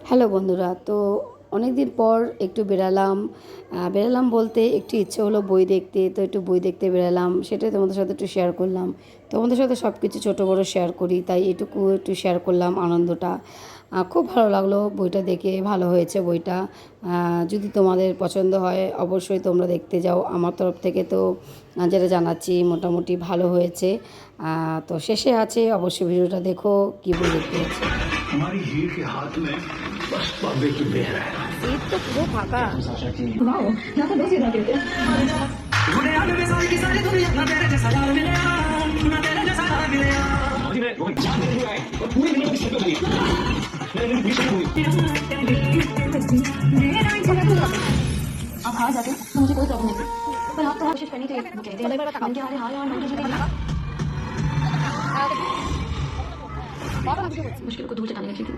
Hello বন্ধুরা, তো অনেক দিন পর একটু বেরালাম বলতে একটু ইচ্ছে হলো বই দেখতে, তো একটু বই দেখতে বেরালাম, সেটাই তোমাদের সাথে একটু শেয়ার করলাম। তোমাদের সাথে সব কিছু ছোটো বড়ো শেয়ার করি, তাই এটুকু একটু শেয়ার করলাম আনন্দটা। খুব ভালো লাগলো বইটা দেখে, ভালো হয়েছে বইটা। যদি তোমাদের পছন্দ হয় অবশ্যই তোমরা দেখতে যাও। আমার তরফ থেকে তো যেটা জানাচ্ছি মোটামুটি ভালো হয়েছে। তো শেষে আছে, অবশ্যই ভিডিওটা দেখো কী বই দেখতে যাচ্ছি। हमारी हीर के हाथ में बस बाबे की बेर है। सीट तो पुरो फाका। वाओ, यहाँ तो 10 जगह कहते हैं। आप हार जाते तो मुझे कोई प्रॉब्लम नहीं, पर आप तो कोशिश करनी चाहिए। वो कहते हैं मन के हारे हार और मन की जीत मुश्किल को दूर से खाने लगी थी।